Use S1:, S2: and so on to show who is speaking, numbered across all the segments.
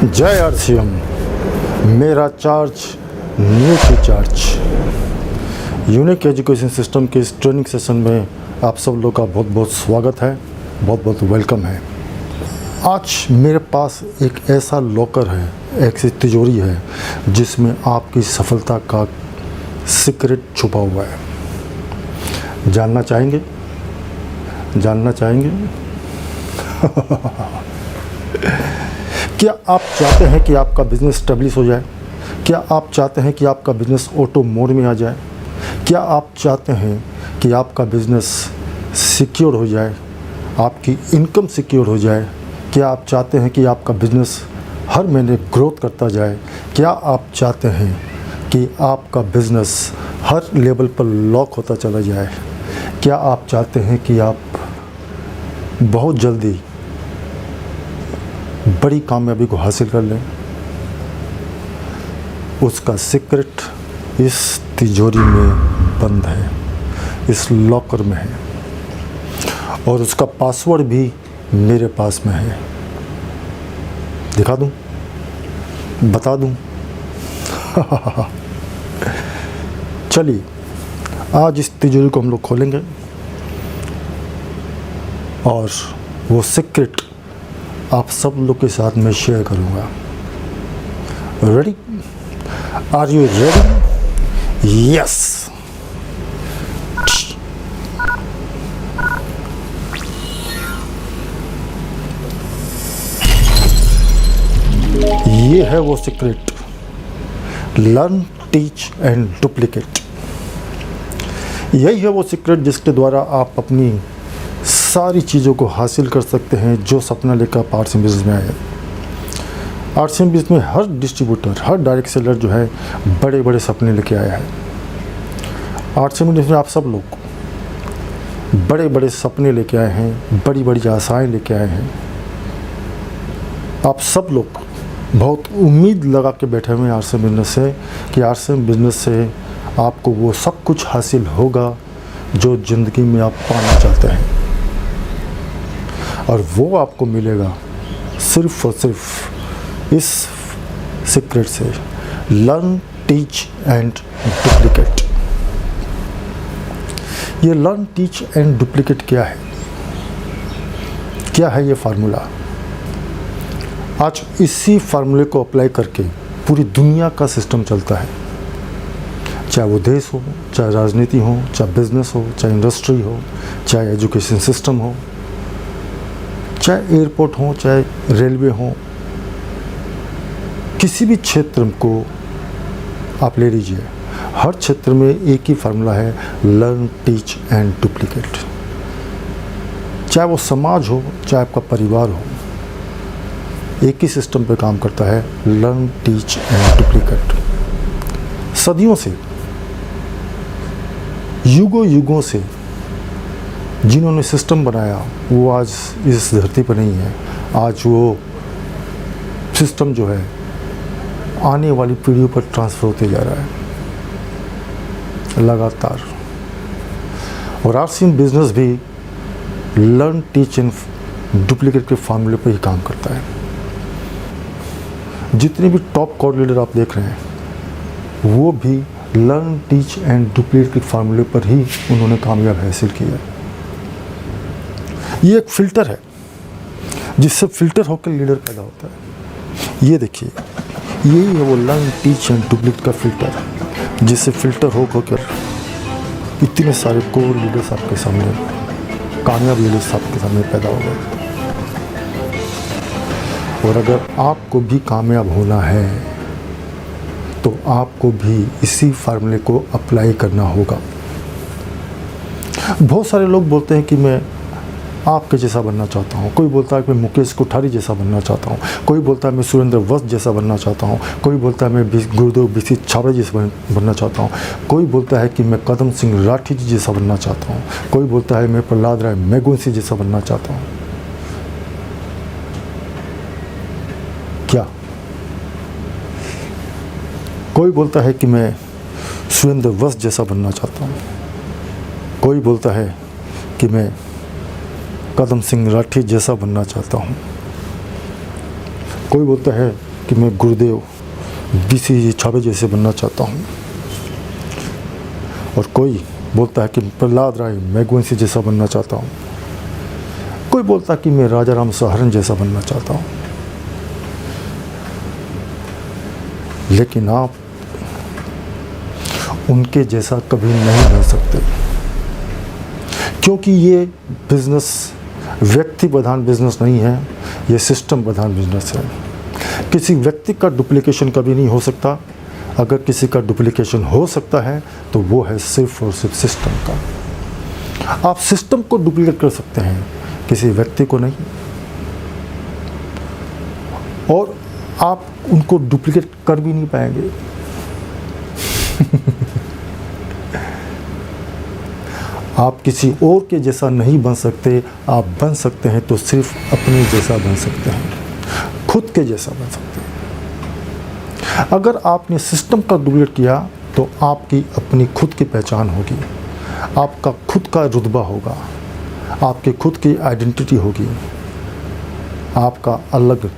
S1: जय आरसीएम। मेरा charge new की चार्ज। यूनिक एजुकेशन सिस्टम के इस ट्रेनिंग सेशन में आप सब लोग का बहुत बहुत स्वागत है, बहुत बहुत वेलकम है। आज मेरे पास एक ऐसा लॉकर है, एक सी तिजोरी है जिसमें आपकी सफलता का सीक्रेट छुपा हुआ है। जानना चाहेंगे? क्या आप चाहते हैं कि आपका बिज़नेस स्टेब्लिश हो जाए? क्या आप चाहते हैं कि आपका बिज़नेस ऑटो मोड में आ जाए? क्या आप चाहते हैं कि आपका बिज़नेस सिक्योर हो जाए, आपकी इनकम सिक्योर हो जाए? क्या आप चाहते हैं कि आपका बिज़नेस हर महीने ग्रोथ करता जाए? क्या आप चाहते हैं कि आपका बिज़नेस हर लेवल पर लॉक होता चला जाए? क्या आप चाहते हैं कि आप बहुत जल्दी बड़ी कामयाबी को हासिल कर लें? उसका सीक्रेट इस तिजोरी में बंद है, इस लॉकर में है, और उसका पासवर्ड भी मेरे पास में है। दिखा दूं? बता दूं? चलिए, आज इस तिजोरी को हम लोग खोलेंगे और वो सीक्रेट आप सब लोग के साथ में शेयर करूंगा। Ready? Are you ready? Yes. ये है वो secret, learn, teach and duplicate. यही है वो सीक्रेट जिसके द्वारा आप अपनी सारी चीज़ों को हासिल कर सकते हैं जो सपना लेकर आप आरसीएम बिजनेस में आए। आरसीएम बिजनेस में हर डिस्ट्रीब्यूटर, हर डायरेक्ट सेलर जो है बड़े बड़े सपने लेके आया है। आरसीएम बिजनेस में आप सब लोग बड़े बड़े सपने लेके आए हैं, बड़ी बड़ी आशाएं लेके आए हैं। आप सब लोग बहुत उम्मीद लगा के बैठे हुए हैं आरसीएम बिजनेस से कि आरसीएम बिजनेस से आपको वो सब कुछ हासिल होगा जो ज़िंदगी में आप पाना चाहते हैं, और वो आपको मिलेगा सिर्फ और सिर्फ इस सीक्रेट से, लर्न, टीच एंड डुप्लीकेट। ये लर्न, टीच एंड डुप्लीकेट क्या है? क्या है ये फार्मूला? आज इसी फार्मूले को अप्लाई करके पूरी दुनिया का सिस्टम चलता है, चाहे वो देश हो, चाहे राजनीति हो, चाहे बिजनेस हो, चाहे इंडस्ट्री हो, चाहे एजुकेशन सिस्टम हो, चाहे एयरपोर्ट हो, चाहे रेलवे हो। किसी भी क्षेत्र को आप ले लीजिए, हर क्षेत्र में एक ही फार्मूला है, लर्न, टीच एंड डुप्लीकेट। चाहे वो समाज हो, चाहे आपका परिवार हो, एक ही सिस्टम पे काम करता है, लर्न, टीच एंड डुप्लीकेट। सदियों से, युगों से जिन्होंने सिस्टम बनाया वो आज इस धरती पर नहीं है। आज वो सिस्टम जो है आने वाली पीढ़ियों पर ट्रांसफ़र होते जा रहा है लगातार। और आरसीएम बिजनेस भी लर्न, टीच एंड डुप्लीकेट के फार्मूले पर ही काम करता है। जितने भी टॉप कॉर्ड लीडर आप देख रहे हैं वो भी लर्न, टीच एंड डुप्लीकेट के फार्मूले पर ही उन्होंने कामयाबी हासिल की है। ये एक फ़िल्टर है जिससे फ़िल्टर होकर लीडर पैदा होता है। ये देखिए, यही है वो लर्न, टीच एंड डुप्लीकेट का फ़िल्टर, जिससे फ़िल्टर होकर इतने सारे कोर लीडर्स आपके सामने, कामयाब लीडर्स आपके सामने पैदा हो गए। और अगर आपको भी कामयाब होना है तो आपको भी इसी फार्मूले को अप्लाई करना होगा। बहुत सारे लोग बोलते हैं कि मैं आपके जैसा बनना चाहता हूँ, कोई बोलता है कि मैं मुकेश कोठारी जैसा बनना चाहता हूँ, कोई बोलता है मैं सुरेंद्र वस्त जैसा बनना चाहता हूँ, कोई बोलता है मैं गुरुदेव बीसी छाबड़ा जैसा बनना चाहता हूँ, कोई बोलता है कि मैं कदम सिंह राठी जी जैसा बनना चाहता हूँ, कोई बोलता है मैं प्रहलाद राय मेघवंशी जैसा बनना चाहता हूँ। क्या? कोई बोलता है कि मैं सुरेंद्र वस्त जैसा बनना चाहता हूँ, कोई बोलता है कि मैं कदम सिंह राठी जैसा बनना चाहता हूँ, कोई बोलता है कि मैं गुरुदेव BC छाबे जैसे बनना चाहता हूँ, और कोई बोलता है कि प्रहलाद राय मैगवंशी जैसा बनना चाहता हूँ, कोई बोलता है कि मैं राजा राम सहारण जैसा बनना चाहता हूँ। लेकिन आप उनके जैसा कभी नहीं बन सकते, क्योंकि ये बिजनेस व्यक्ति प्रधान बिजनेस नहीं है, ये सिस्टम प्रधान बिजनेस है। किसी व्यक्ति का डुप्लीकेशन कभी नहीं हो सकता। अगर किसी का डुप्लीकेशन हो सकता है तो वो है सिर्फ और सिर्फ सिस्टम का। आप सिस्टम को डुप्लीकेट कर सकते हैं, किसी व्यक्ति को नहीं, और आप उनको डुप्लीकेट कर भी नहीं पाएंगे। आप किसी और के जैसा नहीं बन सकते, आप बन सकते हैं तो सिर्फ अपने जैसा बन सकते हैं, खुद के जैसा बन सकते हैं। अगर आपने सिस्टम का डुप्लीकेट किया तो आपकी अपनी खुद की पहचान होगी, आपका खुद का रुतबा होगा, आपकी खुद की आइडेंटिटी होगी, आपका अलग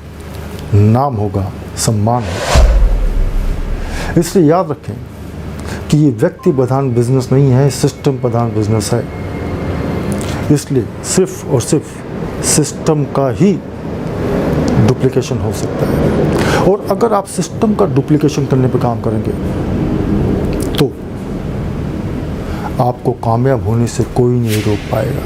S1: नाम होगा, सम्मान होगा। इसलिए याद रखें कि ये व्यक्ति प्रधान बिजनेस नहीं है, सिस्टम प्रधान बिजनेस है। इसलिए सिर्फ और सिर्फ सिस्टम का ही डुप्लीकेशन हो सकता है, और अगर आप सिस्टम का डुप्लीकेशन करने पर काम करेंगे तो आपको कामयाब होने से कोई नहीं रोक पाएगा।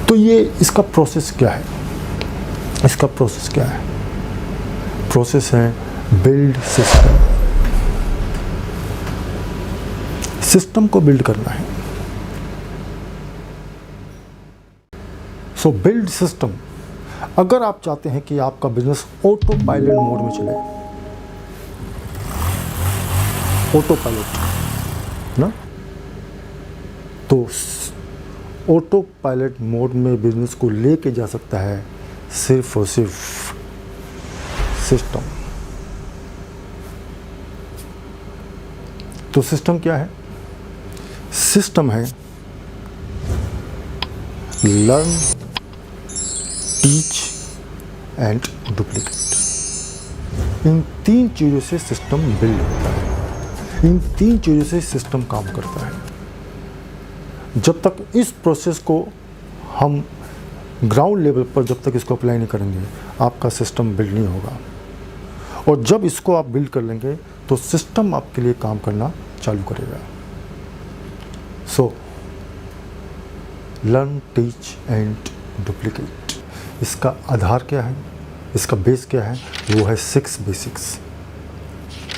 S1: तो ये इसका प्रोसेस क्या है? इसका प्रोसेस क्या है? प्रोसेस है बिल्ड सिस्टम। सिस्टम को बिल्ड करना है। सो बिल्ड सिस्टम। अगर आप चाहते हैं कि आपका बिजनेस ऑटो पायलट मोड में चले, ऑटो पायलट ना, तो ऑटो पायलट मोड में बिजनेस को लेके जा सकता है सिर्फ और सिर्फ सिस्टम। तो सिस्टम क्या है? सिस्टम है लर्न, टीच एंड डुप्लीकेट। इन 3 चीज़ों से सिस्टम बिल्ड होता है, इन 3 चीज़ों से सिस्टम काम करता है। जब तक इस प्रोसेस को हम ग्राउंड लेवल पर जब तक इसको अप्लाई नहीं करेंगे, आपका सिस्टम बिल्ड नहीं होगा। और जब इसको आप बिल्ड कर लेंगे तो सिस्टम आपके लिए काम करना चालू करेगा। So learn, teach and duplicate. इसका आधार क्या है, इसका बेस क्या है? वो है 6 basics,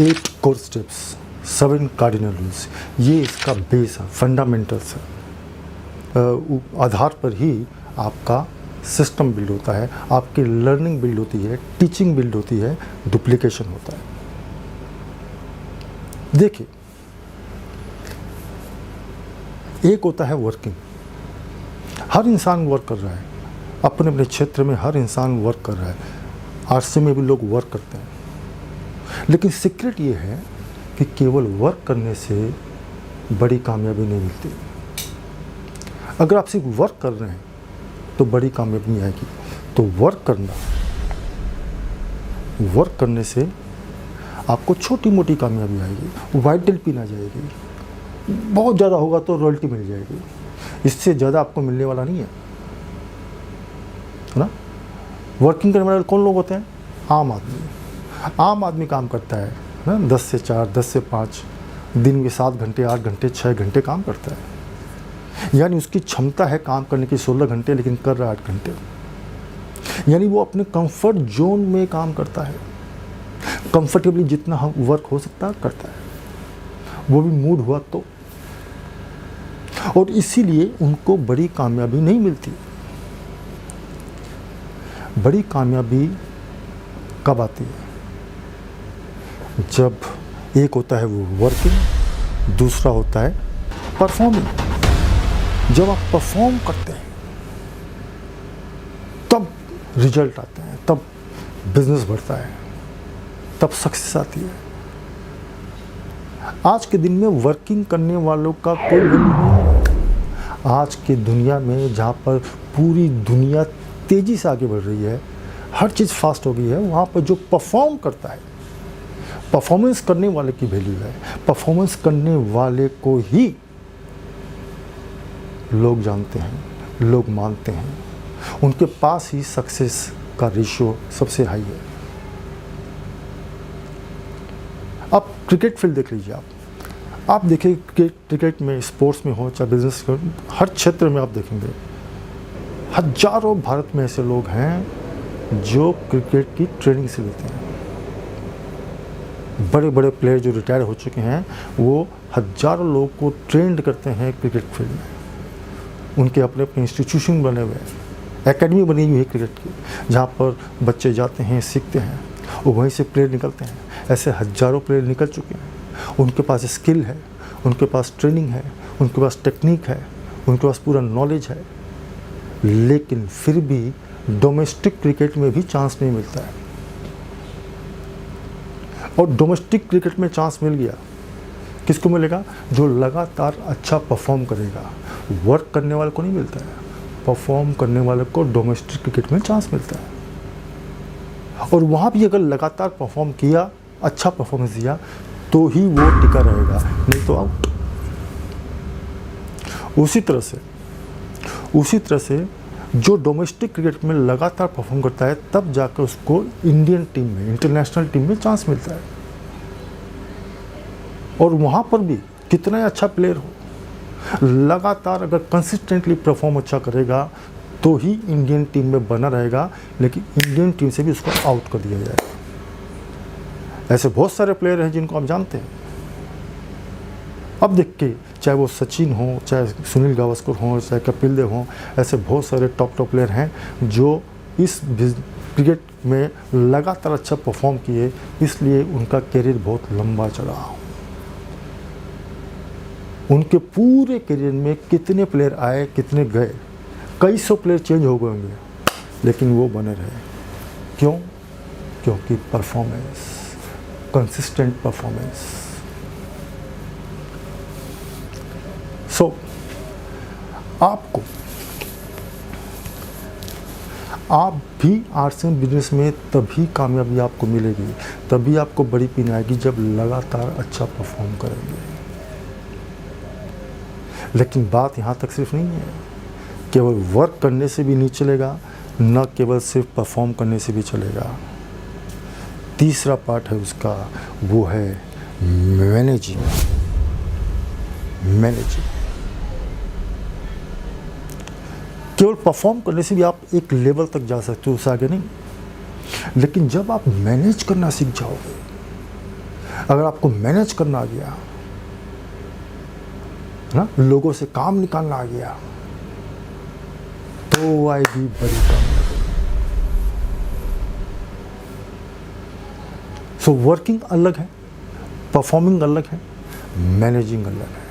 S1: 8 core steps, 7 cardinal rules. ये इसका बेस है, फंडामेंटल्स है। आधार पर ही आपका सिस्टम बिल्ड होता है, आपकी लर्निंग बिल्ड होती है, टीचिंग बिल्ड होती है, डुप्लीकेशन होता है। देखिए, एक होता है वर्किंग। हर इंसान वर्क कर रहा है, अपने अपने क्षेत्र में हर इंसान वर्क कर रहा है। आरसी में भी लोग वर्क करते हैं, लेकिन सीक्रेट ये है कि केवल वर्क करने से बड़ी कामयाबी नहीं मिलती। अगर आप सिर्फ वर्क कर रहे हैं तो बड़ी कामयाबी नहीं आएगी। तो वर्क करने से आपको छोटी मोटी कामयाबी आएगी, वाइटल पिन आ जाएगी, बहुत ज़्यादा होगा तो रॉयल्टी मिल जाएगी, इससे ज़्यादा आपको मिलने वाला नहीं है ना। वर्किंग करने वाले कौन लोग होते हैं? आम आदमी। आम आदमी काम करता है ना, 10 से 4, 10 से 5, दिन में 7 घंटे, 8 घंटे, 6 घंटे काम करता है। यानी उसकी क्षमता है काम करने की 16 घंटे, लेकिन कर रहा है 8 घंटे। यानी वो अपने कंफर्ट जोन में काम करता है, कंफर्टेबली जितना हम वर्क हो सकता है करता है, वो भी मूड हुआ तो। और इसीलिए उनको बड़ी कामयाबी नहीं मिलती। बड़ी कामयाबी कब आती है? जब एक होता है वो वर्किंग, दूसरा होता है परफॉर्मिंग। जब आप परफॉर्म करते हैं तब रिजल्ट आते हैं, तब बिजनेस बढ़ता है, तब सक्सेस आती है। आज के दिन में वर्किंग करने वालों का कोई वैल्यू नहीं है। आज की दुनिया में जहाँ पर पूरी दुनिया तेज़ी से आगे बढ़ रही है, हर चीज़ फास्ट हो गई है, वहाँ पर जो परफॉर्म करता है, परफॉर्मेंस करने वाले की वैल्यू है। परफॉर्मेंस करने वाले को ही लोग जानते हैं, लोग मानते हैं, उनके पास ही सक्सेस का रेशियो सबसे हाई है। आप क्रिकेट फील्ड देख लीजिए, आप देखिए क्रिकेट में, स्पोर्ट्स में हो चाहे बिजनेस में, हर क्षेत्र में आप देखेंगे हजारों भारत में ऐसे लोग हैं जो क्रिकेट की ट्रेनिंग से लेते हैं। बड़े बड़े प्लेयर जो रिटायर हो चुके हैं वो हजारों लोगों को ट्रेंड करते हैं क्रिकेट फील्ड में। उनके अपने अपने इंस्टीट्यूशन बने हुए हैं, एकेडमी बनी हुई है क्रिकेट की, जहाँ पर बच्चे जाते हैं, सीखते हैं और वहीं से प्लेयर निकलते हैं। ऐसे हजारों प्लेयर निकल चुके हैं। उनके पास स्किल है, उनके पास ट्रेनिंग है, उनके पास टेक्निक है, उनके पास पूरा नॉलेज है, लेकिन फिर भी डोमेस्टिक क्रिकेट में भी चांस नहीं मिलता है। और डोमेस्टिक क्रिकेट में चांस मिल गया, किसको मिलेगा? जो लगातार अच्छा परफॉर्म करेगा। वर्क करने वाले को नहीं मिलता है, परफॉर्म करने वाले को डोमेस्टिक क्रिकेट में चांस मिलता है। और वहाँ भी अगर लगातार परफॉर्म किया, अच्छा परफॉर्मेंस दिया, तो ही वो टिका रहेगा, नहीं तो आउट। उसी तरह से जो डोमेस्टिक क्रिकेट में लगातार परफॉर्म करता है, तब जाकर उसको इंडियन टीम में, इंटरनेशनल टीम में चांस मिलता है। और वहाँ पर भी कितना ही अच्छा प्लेयर हो, लगातार अगर कंसिस्टेंटली परफॉर्म अच्छा करेगा तो ही इंडियन टीम में बना रहेगा, लेकिन इंडियन टीम से भी उसको आउट कर दिया जाएगा। ऐसे बहुत सारे प्लेयर हैं जिनको आप जानते हैं। अब देख के, चाहे वो सचिन हो, चाहे सुनील गावस्कर हो, चाहे कपिल देव हो, ऐसे बहुत सारे टॉप प्लेयर हैं जो इस क्रिकेट में लगातार अच्छा परफॉर्म किए, इसलिए उनका करियर बहुत लंबा चला। उनके पूरे करियर में कितने प्लेयर आए, कितने गए, कई सौ प्लेयर चेंज हो गए होंगे, लेकिन वो बने रहे। क्यों? क्योंकि परफॉर्मेंस, कंसिस्टेंट परफॉर्मेंस। आप भी आर्ट्स एंड बिजनेस में तभी कामयाबी आपको मिलेगी, तभी आपको बड़ी पिन आएगी जब लगातार अच्छा परफॉर्म करेंगे। लेकिन बात यहाँ तक सिर्फ नहीं है, केवल वर्क करने से भी नहीं चलेगा, न केवल सिर्फ परफॉर्म करने से भी चलेगा। तीसरा पार्ट है उसका, वो है मैनेजिंग। केवल परफॉर्म करने से भी आप एक लेवल तक जा सकते हो, उससे आगे नहीं। लेकिन जब आप मैनेज करना सीख जाओगे, अगर आपको मैनेज करना आ गया ना, लोगों से काम निकालना आ गया, तो आएगी बड़ी कामयाबी। सो वर्किंग अलग है, परफॉर्मिंग अलग है, मैनेजिंग अलग है।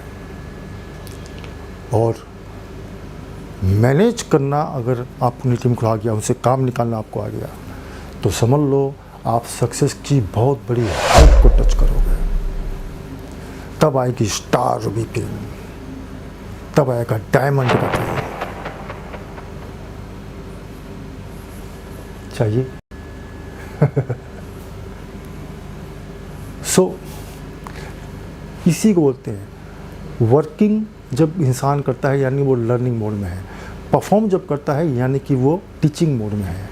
S1: और मैनेज करना अगर अपनी टीम को आ गया, उनसे काम निकालना आपको आ गया, तो समझ लो आप सक्सेस की बहुत बड़ी हाइट को टच करोगे। तब आएगी स्टार रूबी पिन, तब आएगा डायमंड का पिन। चाहिए? इसी को बोलते हैं वर्किंग। जब इंसान करता है यानी वो लर्निंग मोड में है, परफॉर्म जब करता है यानी कि वो टीचिंग मोड में है,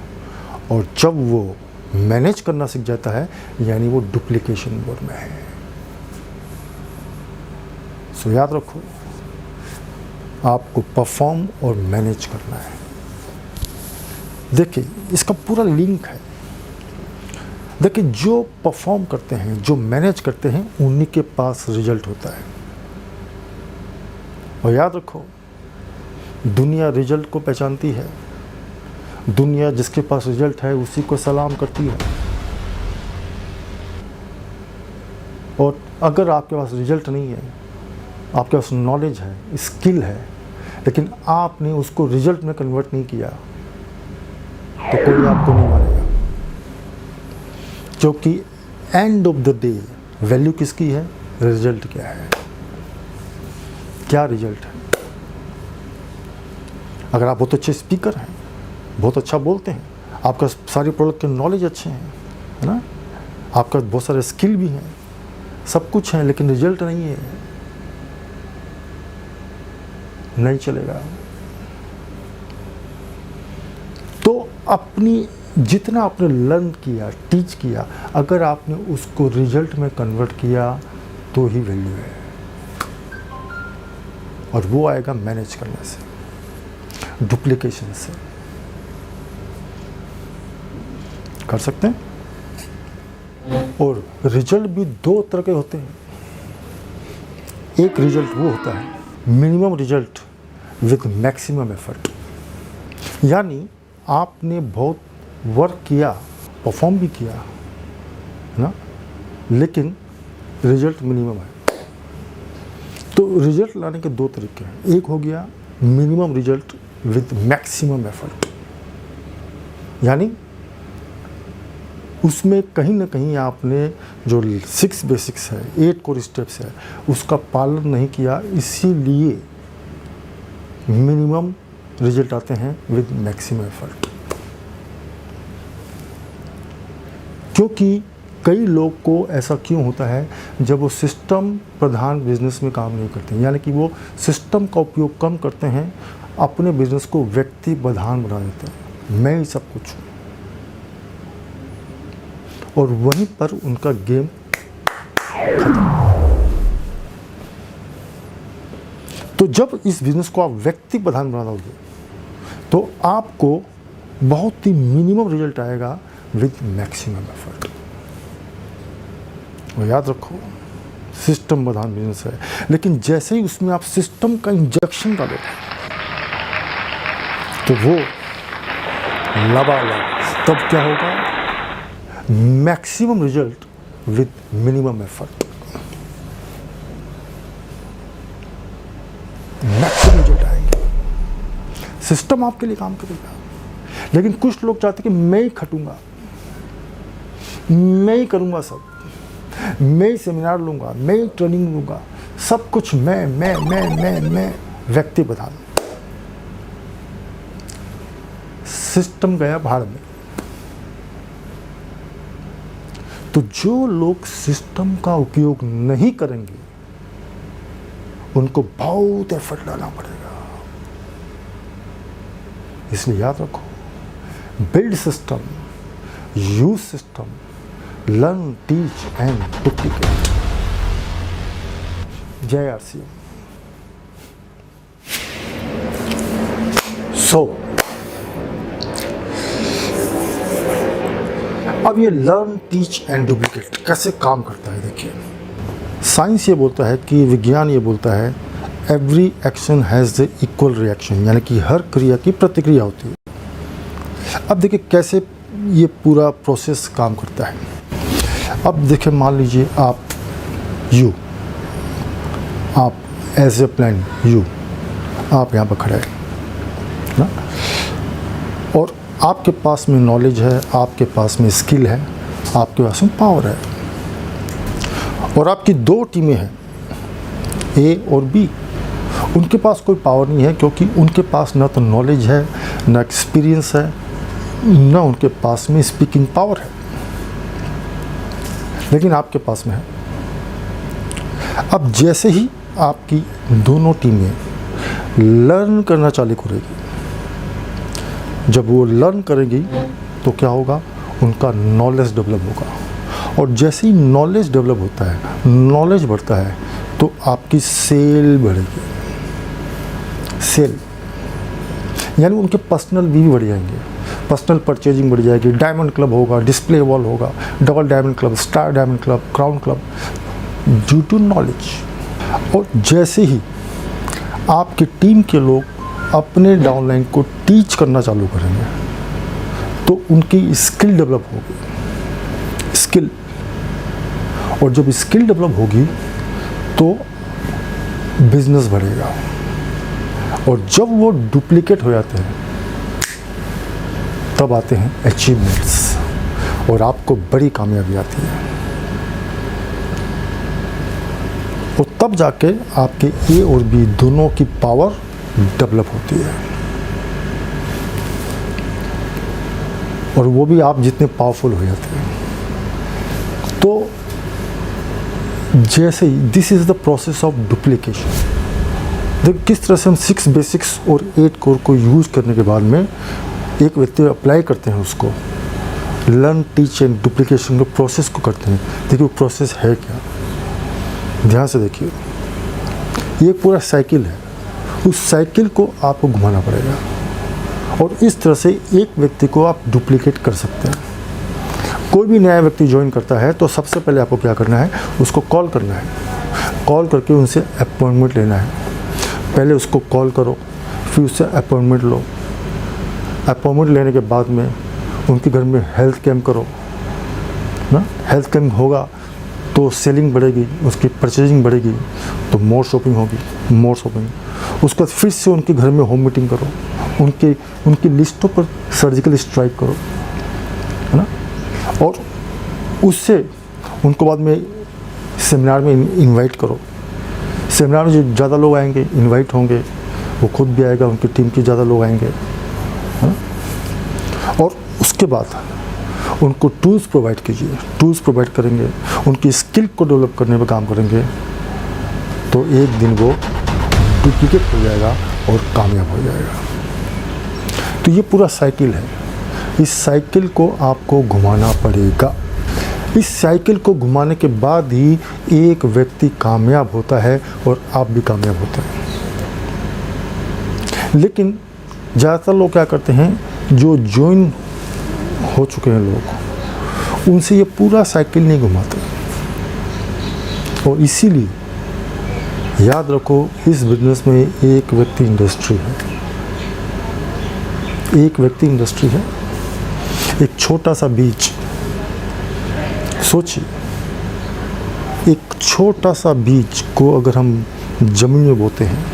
S1: और जब वो मैनेज करना सीख जाता है यानी वो डुप्लीकेशन मोड में है। सो याद रखो, आपको परफॉर्म और मैनेज करना है। देखिए इसका पूरा लिंक है। देखिए जो परफॉर्म करते हैं, जो मैनेज करते हैं, उन्हीं के पास रिजल्ट होता है। और याद रखो, दुनिया रिजल्ट को पहचानती है। दुनिया जिसके पास रिजल्ट है उसी को सलाम करती है। और अगर आपके पास रिजल्ट नहीं है, आपके पास नॉलेज है, स्किल है, लेकिन आपने उसको रिजल्ट में कन्वर्ट नहीं किया, तो कोई आपको नहीं मानेगा। क्योंकि end of the day value किसकी है? रिजल्ट क्या है, क्या रिजल्ट है। अगर आप बहुत अच्छे स्पीकर हैं, बहुत अच्छा बोलते हैं, आपका सारे प्रोडक्ट के नॉलेज अच्छे हैं, है ना, आपका बहुत सारे स्किल भी हैं, सब कुछ है, लेकिन रिजल्ट नहीं है, नहीं चलेगा। तो अपनी जितना आपने लर्न किया, टीच किया, अगर आपने उसको रिजल्ट में कन्वर्ट किया तो ही वैल्यू है, और वो आएगा मैनेज करने से, डुप्लीकेशन से। कर सकते हैं। और रिजल्ट भी दो तरह के होते हैं। एक रिजल्ट वो होता है minimum result with maximum effort, यानी आपने बहुत वर्क किया, परफॉर्म भी किया, है ना, लेकिन रिजल्ट मिनिमम है। तो रिजल्ट लाने के दो तरीके हैं। एक हो गया minimum result with maximum effort, यानी उसमें कहीं ना कहीं आपने जो 6 बेसिक्स है, 8 कोर स्टेप्स है, उसका पालन नहीं किया, इसीलिए मिनिमम रिजल्ट आते हैं विद मैक्सिमम एफर्ट। क्योंकि कई लोग को ऐसा क्यों होता है, जब वो सिस्टम प्रधान बिजनेस में काम नहीं करते हैं, यानी कि वो सिस्टम का उपयोग कम करते हैं, अपने बिजनेस को व्यक्ति प्रधान बना देते हैं, मैं ही सब कुछ हूँ, और वहीं पर उनका गेम खत्म। तो जब इस बिजनेस को आप व्यक्ति प्रधान बना दोगे तो आपको बहुत ही मिनिमम रिजल्ट आएगा विद मैक्सिमम एफर्ट। और याद रखो, सिस्टम प्रधान बिजनेस है, लेकिन जैसे ही उसमें आप सिस्टम का इंजेक्शन डालोगे तो वो लबालब, तब क्या होगा, maximum result with minimum effort, maximum result आएंगे। सिस्टम आपके लिए काम करेगा, लेकिन कुछ लोग चाहते हैं कि मैं ही खटूंगा, मैं ही करूंगा सब, मैं ही सेमिनार लूंगा, मैं ही ट्रेनिंग लूंगा, सब कुछ मैं व्यक्ति प्रधान। सिस्टम गया भाड़ में। तो जो लोग सिस्टम का उपयोग नहीं करेंगे उनको बहुत एफर्ट डालना पड़ेगा। इसलिए याद रखो, build system, use system, learn, teach and duplicate. जय RCM। अब ये लर्न, टीच एंड डुप्लीकेट कैसे काम करता है, देखिए। साइंस ये बोलता है कि, विज्ञान ये बोलता है, every action has the equal reaction, यानी कि हर क्रिया की प्रतिक्रिया होती है। अब देखिए कैसे ये पूरा प्रोसेस काम करता है। अब देखिए, मान लीजिए आप एज ए प्लान आप यहाँ पर खड़े हैं ना, और आपके पास में नॉलेज है, आपके पास में स्किल है, आपके पास में पावर है, और आपकी 2 टीमें हैं, A और B। उनके पास कोई पावर नहीं है, क्योंकि उनके पास ना तो नॉलेज है, ना एक्सपीरियंस है, ना उनके पास में स्पीकिंग पावर है, लेकिन आपके पास में है। अब जैसे ही आपकी दोनों टीमें लर्न करना चालू करेगी, जब वो लर्न करेगी तो क्या होगा, उनका नॉलेज डेवलप होगा, और जैसे ही नॉलेज डेवलप होता है, नॉलेज बढ़ता है, तो आपकी सेल बढ़ेगी। सेल यानी उनके पर्सनल भी बढ़ जाएंगे, पर्सनल परचेजिंग बढ़ जाएगी, डायमंड क्लब होगा, डिस्प्ले वॉल होगा, double diamond club, star diamond club, crown club, due to knowledge. और जैसे ही आपकी टीम के लोग अपने डाउनलाइन को टीच करना चालू करेंगे तो उनकी स्किल डेवलप होगी, स्किल। और जब स्किल डेवलप होगी तो बिजनेस बढ़ेगा, और जब वो डुप्लीकेट हो जाते हैं तब आते हैं अचीवमेंट्स, और आपको बड़ी कामयाबी आती है, और तब जाके आपके A और B दोनों की पावर डेवलप होती है। और वो भी आप जितने पावरफुल हो जाते हैं। तो जैसे this is the process of duplication. देखिए किस तरह से हम 6 बेसिक्स और 8 कोर को यूज़ करने के बाद में एक व्यक्ति अप्लाई करते हैं, उसको लर्न टीच एंड डुप्लीकेशन के प्रोसेस को करते हैं। देखिए वो प्रोसेस है क्या, ध्यान से देखिए। ये पूरा साइकिल है, उस साइकिल को आपको घुमाना पड़ेगा और इस तरह से एक व्यक्ति को आप डुप्लीकेट कर सकते हैं। कोई भी नया व्यक्ति ज्वाइन करता है तो सबसे पहले आपको क्या करना है, उसको कॉल करना है। कॉल करके उनसे अपॉइंटमेंट लेना है। पहले उसको कॉल करो, फिर उससे अपॉइंटमेंट लो। अपॉइंटमेंट लेने के बाद में उनके घर में हेल्थ कैंप करो ना। हेल्थ कैंप होगा तो सेलिंग बढ़ेगी, उसकी परचेजिंग बढ़ेगी, तो मोर शॉपिंग होगी, मोर शॉपिंग। उसके बाद फिर से उनके घर में होम मीटिंग करो, उनकी लिस्टों पर सर्जिकल स्ट्राइक करो, है ना। और उससे उनको बाद में सेमिनार में इनवाइट करो। सेमिनार में जो ज़्यादा लोग आएंगे, इनवाइट होंगे, वो खुद भी आएगा, उनकी टीम के ज़्यादा लोग आएंगे, है ना। और उसके बाद उनको टूल्स प्रोवाइड कीजिए। टूल्स प्रोवाइड करेंगे, उनकी स्किल को डेवलप करने पर काम करेंगे, तो एक दिन वो डुप्लीकेट हो जाएगा और कामयाब हो जाएगा। तो ये पूरा साइकिल है, इस साइकिल को आपको घुमाना पड़ेगा। इस साइकिल को घुमाने के बाद ही एक व्यक्ति कामयाब होता है और आप भी कामयाब होते हैं। लेकिन ज़्यादातर लोग क्या करते हैं, जो ज्वाइन हो चुके हैं लोग, उनसे ये पूरा साइकिल नहीं घुमाते। और इसीलिए याद रखो, इस बिजनेस में एक व्यक्ति इंडस्ट्री है, एक व्यक्ति इंडस्ट्री है। एक छोटा सा बीज, सोचिए, एक छोटा सा बीज को अगर हम ज़मीन में बोते हैं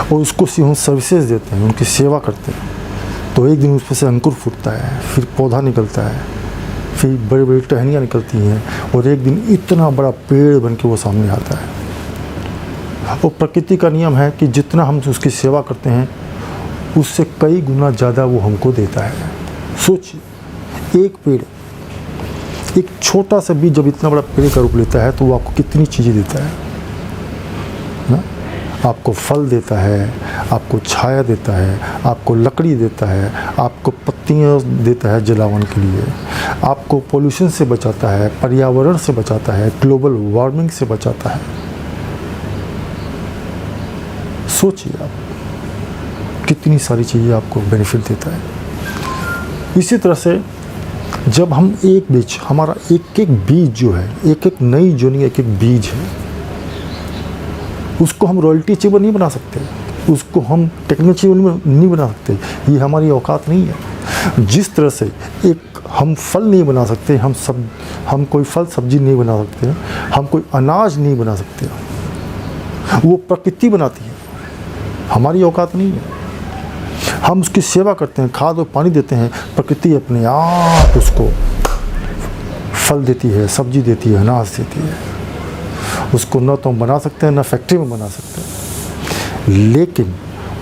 S1: और उसको हम सर्विसेज देते हैं, उनकी सेवा करते हैं, तो एक दिन उसमें से अंकुर फूटता है, फिर पौधा निकलता है, फिर बड़ी बड़ी टहनियाँ निकलती हैं और एक दिन इतना बड़ा पेड़ बन के वो सामने आता है। और प्रकृति का नियम है कि जितना हम उसकी सेवा करते हैं उससे कई गुना ज़्यादा वो हमको देता है। सोचिए, एक पेड़, एक छोटा सा बीज जब इतना बड़ा पेड़ का रूप लेता है तो वो आपको कितनी चीज़ें देता है ना। आपको फल देता है, आपको छाया देता है, आपको लकड़ी देता है, आपको पत्तियाँ देता है जलावन के लिए, आपको पोल्यूशन से बचाता है, पर्यावरण से बचाता है, ग्लोबल वार्मिंग से बचाता है। सोचिए आप, कितनी सारी चीज़ें आपको बेनिफिट देता है। इसी तरह से जब हम एक बीज, हमारा एक एक बीज जो है, एक एक नई जर्नी, एक एक बीज है, उसको हम रॉयल्टी अचीवर नहीं बना सकते, उसको हम टेक्निकल अचीवर नहीं बना सकते, ये हमारी औकात नहीं है। जिस तरह से एक हम फल नहीं बना सकते, हम कोई फल सब्जी नहीं बना सकते, हम कोई अनाज नहीं बना सकते, वो प्रकृति बनाती है, हमारी औकात नहीं है। हम उसकी सेवा करते हैं, खाद और पानी देते हैं, प्रकृति अपने आप उसको फल देती है, सब्जी देती है, अनाज देती है। उसको न तो हम बना सकते हैं, न फैक्ट्री में बना सकते हैं। लेकिन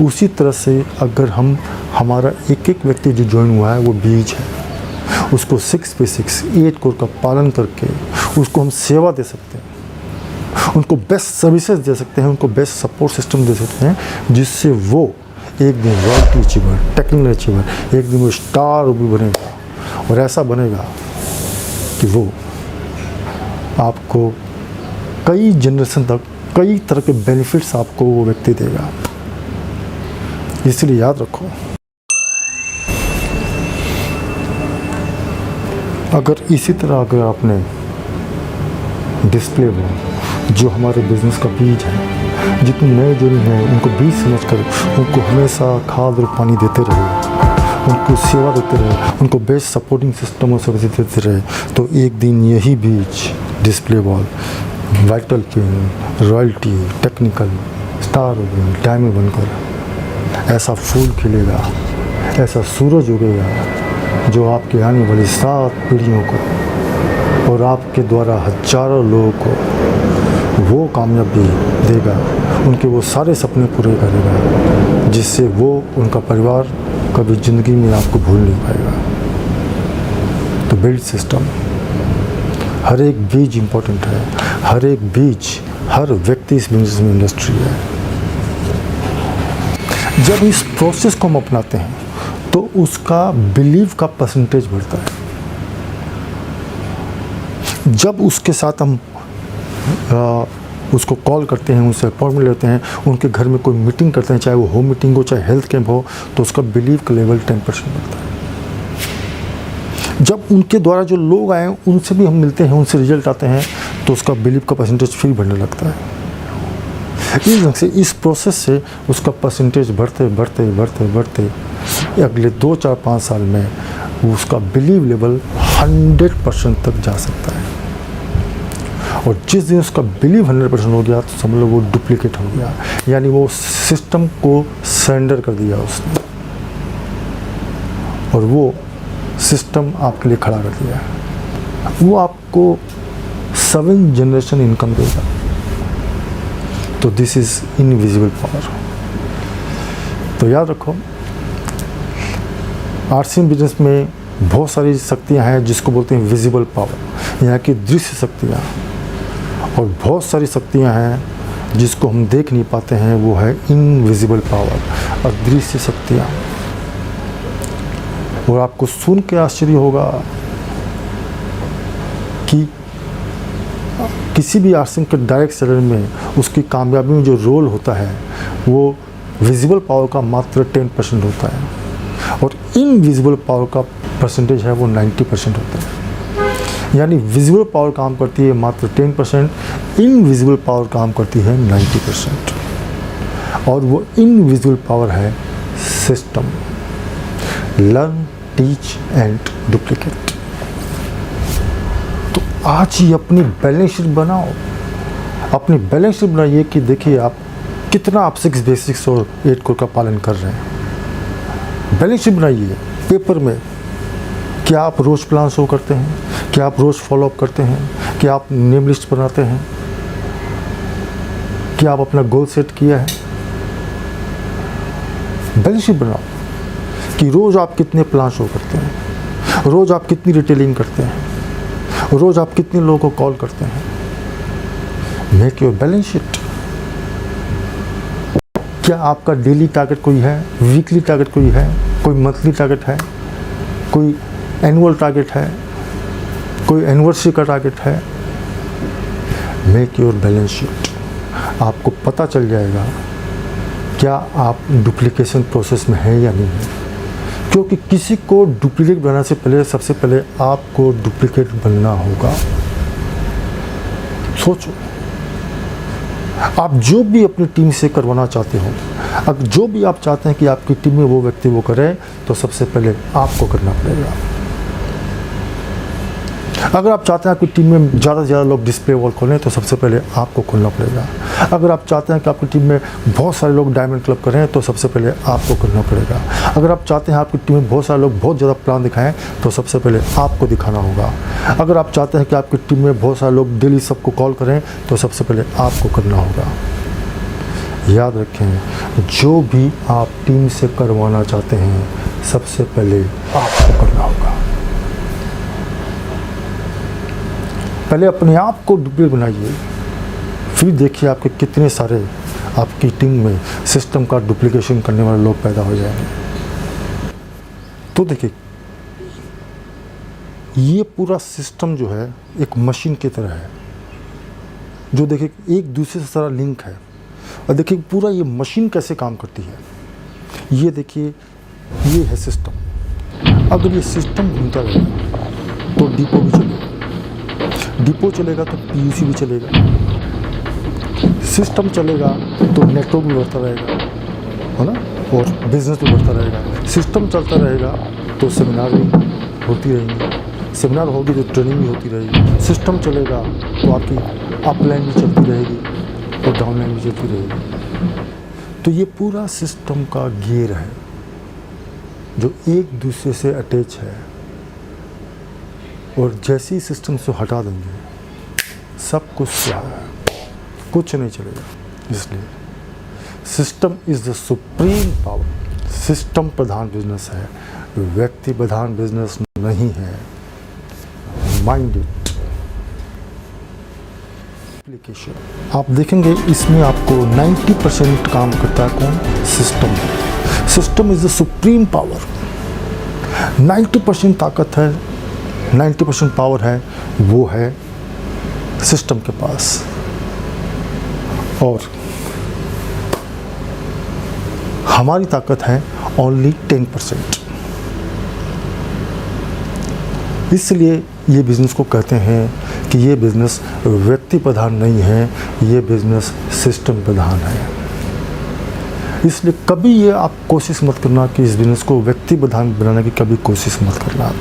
S1: उसी तरह से अगर हमारा एक एक व्यक्ति जो ज्वाइन हुआ है वो बीज है, उसको 6 पे 6 8 कोर का पालन करके उसको हम सेवा दे सकते हैं, उनको बेस्ट सर्विसेज दे सकते हैं, उनको बेस्ट सपोर्ट सिस्टम दे सकते हैं, जिससे वो एक दिन रॉयल्टी अचीवर, टेक्निकल अचीवर, एक दिन वो स्टार भी बनेगा। और ऐसा बनेगा कि वो आपको कई जनरेशन तक कई तरह के बेनिफिट्स आपको वो व्यक्ति देगा। इसलिए याद रखो, अगर इसी तरह अगर आपने डिस्प्ले में जो हमारे बिजनेस का बीज है, जितने नए जुड़े हैं उनको बीज समझकर उनको हमेशा खाद और पानी देते रहे, उनको सेवा देते रहे, उनको बेस्ट सपोर्टिंग सिस्टम और सर्विस देते रहे, तो एक दिन यही बीज display ball, vital pen, royalty, technical, star diamond बनकर ऐसा फूल खिलेगा, ऐसा सूरज उगेगा जो आपके आने वाली 7 पीढ़ियों को और आपके द्वारा हजारों लोगों को वो कामयाबी देगा, उनके वो सारे सपने पूरे करेगा, जिससे वो उनका परिवार कभी ज़िंदगी में आपको भूल नहीं पाएगा। तो बिल्ड सिस्टम। हर एक बीज इम्पोर्टेंट है, हर एक बीज, हर व्यक्ति इस बिजनेस में इंडस्ट्री है। जब इस प्रोसेस को हम अपनाते हैं तो उसका बिलीव का परसेंटेज बढ़ता है। जब उसके साथ हम उसको कॉल करते हैं, उनसे अपॉइंटमेंट लेते हैं, उनके घर में कोई मीटिंग करते हैं, चाहे वो होम मीटिंग हो चाहे हेल्थ कैंप हो, तो उसका बिलीव का लेवल 10% बढ़ता है। जब उनके द्वारा जो लोग आए उनसे भी हम मिलते हैं, उनसे रिजल्ट आते हैं, तो उसका बिलीव का परसेंटेज फिर बढ़ने लगता है। इस ढंग से इस प्रोसेस से उसका परसेंटेज बढ़ते बढ़ते बढ़ते बढ़ते अगले 2, 4, 5 साल में उसका बिलीव लेवल 100% तक जा सकता है। और जिस दिन उसका बिलीव 100% हो गया तो समझ लो वो डुप्लीकेट हो गया, यानी वो सिस्टम को सरेंडर कर दिया उसने, और वो सिस्टम आपके लिए खड़ा कर दिया। वो आपको 7 जनरेशन इनकम देगा। तो दिस इज़ इनविजिबल पावर। तो याद रखो, आरसीएम बिजनेस में बहुत सारी शक्तियां हैं जिसको बोलते हैं विजिबल पावर, यहाँ की दृश्य शक्तियाँ, और बहुत सारी शक्तियां हैं जिसको हम देख नहीं पाते हैं, वो है इनविजिबल पावर, अदृश्य शक्तियाँ। और आपको सुन के आश्चर्य होगा कि किसी भी आरसीएम के डायरेक्ट सेलर में उसकी कामयाबी में जो रोल होता है वो विजिबल पावर का मात्र 10% होता है, और इनविजिबल पावर का परसेंटेज है वो 90% होता है। यानी विजिबल पावर काम करती है मात्र 10%, इनविजिबल पावर काम करती है 90%, और वो इनविजिबल पावर है system. Learn, teach and duplicate. तो आज ही अपनी बैलेंस शीट बनाओ। अपनी बैलेंस शीट बनाइए कि देखिए आप कितना आप 6 बेसिक्स और 8 कोर का पालन कर रहे हैं। बैलेंस शीट बनाइए पेपर में। क्या आप रोज प्लान शो करते हैं? क्या आप रोज फॉलोअप करते हैं? क्या आप नेम लिस्ट बनाते हैं? क्या आप अपना गोल सेट किया है? बैलेंस शीट बनाओ कि रोज आप कितने प्लान शो करते हैं, रोज आप कितनी रिटेलिंग करते हैं, रोज आप कितने लोगों को कॉल करते हैं। Make your balance sheet. क्या आपका डेली टारगेट कोई है, वीकली टारगेट कोई है, कोई मंथली टारगेट है, कोई एनुअल टारगेट है, कोई एनिवर्सरी का टारगेट है? Make your balance sheet. आपको पता चल जाएगा क्या आप डुप्लीकेशन प्रोसेस में हैं या नहीं है। क्योंकि किसी को डुप्लीकेट बनाने से पहले सबसे पहले आपको डुप्लीकेट बनना होगा। सोचो, आप जो भी अपनी टीम से करवाना चाहते हो, अब जो भी आप चाहते हैं कि आपकी टीम में वो व्यक्ति वो करे, तो सबसे पहले आपको करना पड़ेगा। अगर आप चाहते हैं आपकी टीम में ज़्यादा से ज़्यादा लोग डिस्प्ले वॉल खोलें, तो सबसे पहले आपको खोलना पड़ेगा। अगर आप चाहते हैं कि आपकी टीम में बहुत सारे लोग डायमंड क्लब करें, तो सबसे पहले आपको करना पड़ेगा। अगर आप चाहते हैं आपकी टीम में बहुत सारे लोग बहुत ज़्यादा प्लान दिखाएं, तो सबसे पहले आपको दिखाना होगा। अगर आप चाहते हैं कि आपकी टीम में बहुत सारे लोग डेली सबको कॉल करें, तो सबसे पहले आपको करना होगा। याद रखें, जो भी आप टीम से करवाना चाहते हैं, सबसे पहले आपको करना होगा। पहले अपने आप को डुप्लीकेट बनाइए, फिर देखिए आपके कितने सारे आपकी टीम में सिस्टम का डुप्लीकेशन करने वाले लोग पैदा हो जाएंगे। तो देखिए, ये पूरा सिस्टम जो है एक मशीन की तरह है, जो देखिए एक दूसरे से सारा लिंक है। और देखिए पूरा ये मशीन कैसे काम करती है। ये देखिए, ये है सिस्टम। अगर ये सिस्टम घूमता रहेगा तो डिपो भी चलेगा, डिपो चलेगा तो पीयूसी भी चलेगा, सिस्टम चलेगा तो नेटवर्क भी बढ़ता रहेगा, है ना, और बिजनेस भी बढ़ता रहेगा। सिस्टम चलता रहेगा तो सेमिनार भी होती रहेंगी, सेमिनार होगी तो ट्रेनिंग भी होती रहेगी। सिस्टम चलेगा तो आपकी अपलाइन भी चलती रहेगी और डाउनलाइन भी चलती रहेगी। तो ये पूरा सिस्टम का गियर है जो एक दूसरे से अटैच है, और जैसे ही सिस्टम से हटा देंगे सब कुछ कुछ नहीं चलेगा। इसलिए system is the supreme power. System Pradhan business है, व्यक्ति प्रधान बिजनेस नहीं है। Minded application. आप देखेंगे इसमें आपको 90% काम करता है कौन? System. System is the supreme power. 90% ताकत है, 90% पावर है, वो है सिस्टम के पास। और हमारी ताकत है ओनली 10%। इसलिए ये बिज़नेस को कहते हैं कि ये बिज़नेस व्यक्ति प्रधान नहीं है, ये बिज़नेस सिस्टम प्रधान है। इसलिए कभी ये आप कोशिश मत करना कि इस बिज़नेस को व्यक्ति प्रधान बनाने की कभी कोशिश मत करना।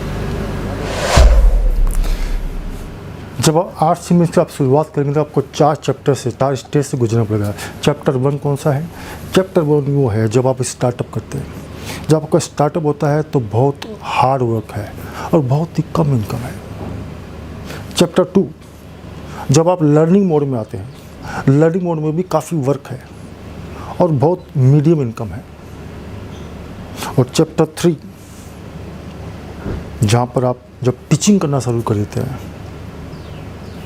S1: जब आप आर्ट्स में से आप शुरुआत करेंगे तो आपको 4 चैप्टर से 4 स्टेज से गुजरना पड़ेगा। चैप्टर 1 कौन सा है? चैप्टर 1 वो है जब आप स्टार्टअप करते हैं। जब आपका स्टार्टअप होता है तो बहुत हार्ड वर्क है और बहुत ही कम इनकम है। चैप्टर 2 जब आप लर्निंग मोड में आते हैं, लर्निंग मोड में भी काफ़ी वर्क है और बहुत मीडियम इनकम है। और चैप्टर 3 जहाँ पर आप जब टीचिंग करना शुरू कर देते हैं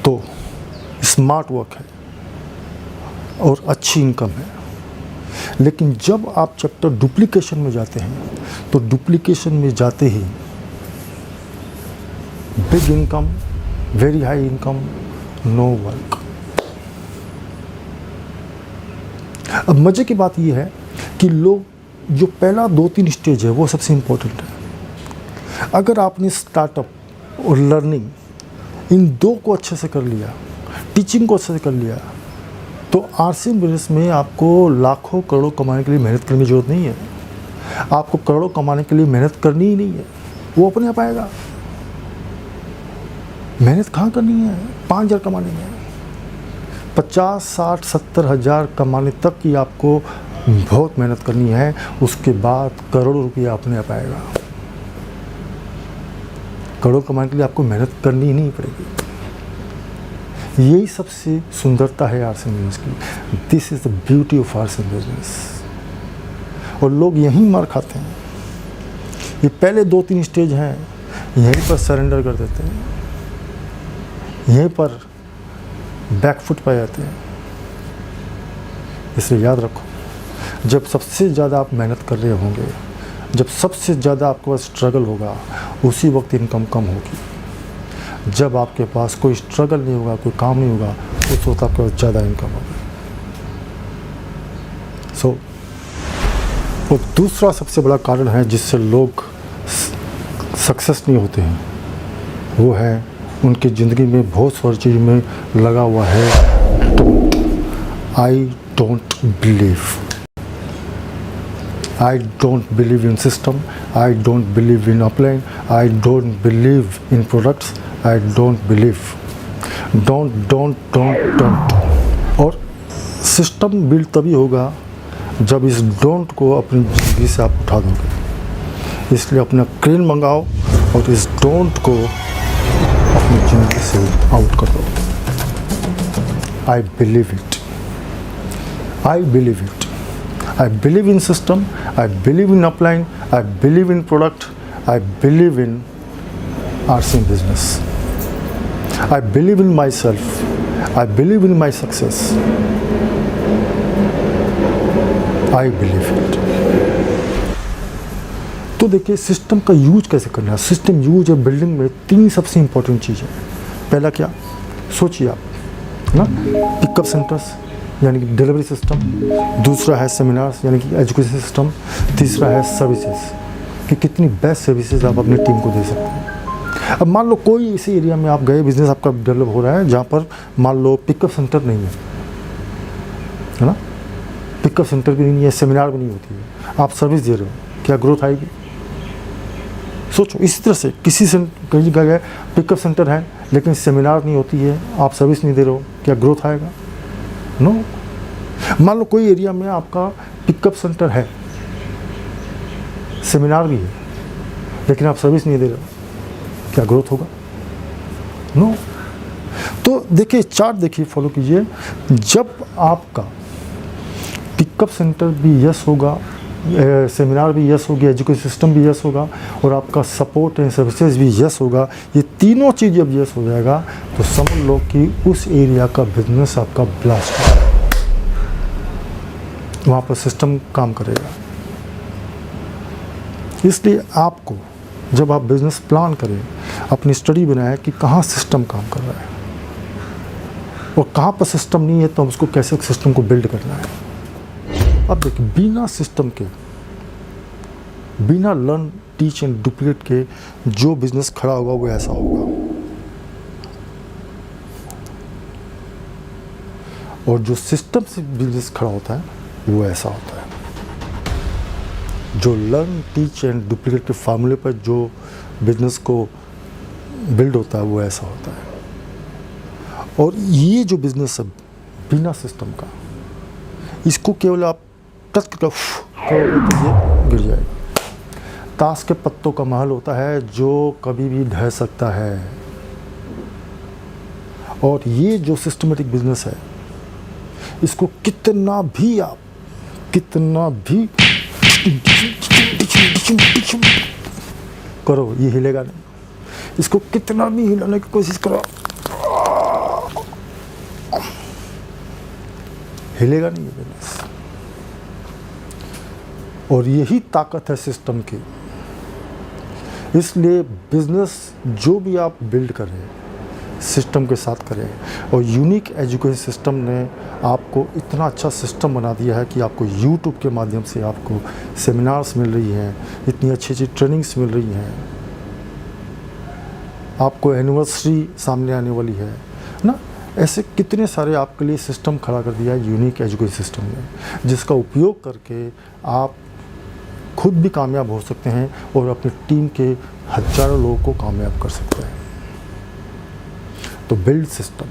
S1: तो स्मार्ट वर्क है और अच्छी इनकम है। लेकिन जब आप चैप्टर डुप्लीकेशन में जाते हैं तो डुप्लीकेशन में जाते ही big income, very high income, no work. अब मज़े की बात यह है कि लोग जो पहला 2-3 स्टेज है वो सबसे इम्पोर्टेंट है। अगर आपने स्टार्टअप और लर्निंग इन 2 को अच्छे से कर लिया, टीचिंग को अच्छे से कर लिया, तो आरसीएम बिजनेस में आपको लाखों करोड़ों कमाने के लिए मेहनत करने की ज़रूरत नहीं है। आपको करोड़ों कमाने के लिए मेहनत करनी ही नहीं है, वो अपने आप आएगा। मेहनत कहाँ करनी है? 5,000 कमाने में, 50, 60, 70 हज़ार कमाने तक की आपको बहुत मेहनत करनी है। उसके बाद करोड़ों रुपया अपने आप आएगा। करोड़ कमाने के लिए आपको मेहनत करनी ही नहीं पड़ेगी। यही सबसे सुंदरता है आरसीएम बिजनेस की। This is the beauty of RCM business. और लोग यहीं मार खाते हैं। ये पहले 2-3 स्टेज हैं, यहीं पर सरेंडर कर देते हैं, यहीं पर बैकफुट पर जाते हैं। इसलिए याद रखो, जब सबसे ज़्यादा आप मेहनत कर रहे होंगे, जब सबसे ज़्यादा आपके पास स्ट्रगल होगा, उसी वक्त इनकम कम होगी। जब आपके पास कोई स्ट्रगल नहीं होगा, कोई काम नहीं होगा, उस वक्त आपके पास ज़्यादा इनकम होगा। और दूसरा सबसे बड़ा कारण है जिससे लोग सक्सेस नहीं होते हैं, वो है उनकी ज़िंदगी में बहुत सारी चीज़ में लगा हुआ है I don't believe. I don't believe in system, I don't believe in upline, I don't believe in products, I don't believe. Don't. और सिस्टम बिल्ड तभी होगा जब इस डोंट को अपनी ज़िंदगी से आप उठा दोगे। इसलिए अपना क्रेन मंगाओ और इस डोंट को अपनी ज़िंदगी से आउट कर दो। I believe it. I believe in system, I believe in upline, I believe in product, I believe in RCM business. I believe in myself, I believe in my success. I believe it. तो देखिए system का use कैसे करना है। System use है building में 3 सबसे important चीज़ है। पहला क्या, सोचिए आप ना, पिकअप सेंटर्स यानी कि डिलीवरी सिस्टम, दूसरा है सेमिनार्स यानी कि एजुकेशन सिस्टम, तीसरा है सर्विसेज कि कितनी बेस्ट सर्विसेज आप अपनी टीम को दे सकते हैं। अब मान लो कोई इसी एरिया में आप गए, बिजनेस आपका डेवलप हो रहा है जहाँ पर मान लो पिकअप सेंटर नहीं है ना, पिकअप सेंटर भी नहीं है, सेमिनार भी नहीं होती है, आप सर्विस दे रहे हो, क्या ग्रोथ आएगी? सोचो इसी तरह से कहीं जगह पिकअप सेंटर है लेकिन सेमिनार नहीं होती है, आप सर्विस नहीं दे रहे हो, क्या ग्रोथ आएगा? नो। मान लो कोई एरिया में आपका पिकअप सेंटर है, सेमिनार भी है, लेकिन आप सर्विस नहीं दे रहे हो, क्या ग्रोथ होगा? नो। तो देखिए चार्ट देखिए, फॉलो कीजिए। जब आपका पिकअप सेंटर भी यस होगा, सेमिनार भी यस होगी, एजुकेशन सिस्टम भी यस होगा और आपका सपोर्ट एंड सर्विसेज भी यस होगा। ये तीनों चीज़ जब यस हो जाएगा तो समझ लो कि उस एरिया का बिजनेस आपका ब्लास्ट होगा, वहाँ पर सिस्टम काम करेगा। इसलिए आपको जब आप बिज़नेस प्लान करें, अपनी स्टडी बनाएं कि कहाँ सिस्टम काम कर रहा है और कहाँ पर सिस्टम नहीं है तो हम उसको कैसे सिस्टम को बिल्ड करना है। अब देखिए, बिना सिस्टम के, बिना लर्न टीच एंड डुप्लीकेट के जो बिज़नेस खड़ा होगा वो ऐसा होगा, और जो सिस्टम से बिज़नेस खड़ा होता है वो ऐसा होता है। जो लर्न टीच एंड डुप्लीकेट के फार्मूले पर जो बिजनेस को बिल्ड होता है वो ऐसा होता है। और ये जो बिजनेस है बिना सिस्टम का, इसको केवल आप टच करो तो ये गिर जाएगा। ताश के पत्तों का महल होता है जो कभी भी ढह सकता है, और ये जो सिस्टमेटिक बिजनेस है इसको कितना भी आप, कितना भी करो ये हिलेगा नहीं। इसको कितना भी हिलाने की कोशिश करो, हिलेगा नहीं ये बिजनेस। और यही ताकत है सिस्टम की। इसलिए बिजनेस जो भी आप बिल्ड करें सिस्टम के साथ करें। और यूनिक एजुकेशन सिस्टम ने आपको इतना अच्छा सिस्टम बना दिया है कि आपको यूट्यूब के माध्यम से आपको सेमिनार्स मिल रही हैं, इतनी अच्छी अच्छी ट्रेनिंग्स मिल रही हैं, आपको एनिवर्सरी सामने आने वाली है ना। ऐसे कितने सारे आपके लिए सिस्टम खड़ा कर दिया है यूनिक एजुकेशन सिस्टम ने, जिसका उपयोग करके आप खुद भी कामयाब हो सकते हैं और अपनी टीम के हज़ारों लोगों को कामयाब कर सकते हैं। तो बिल्ड सिस्टम,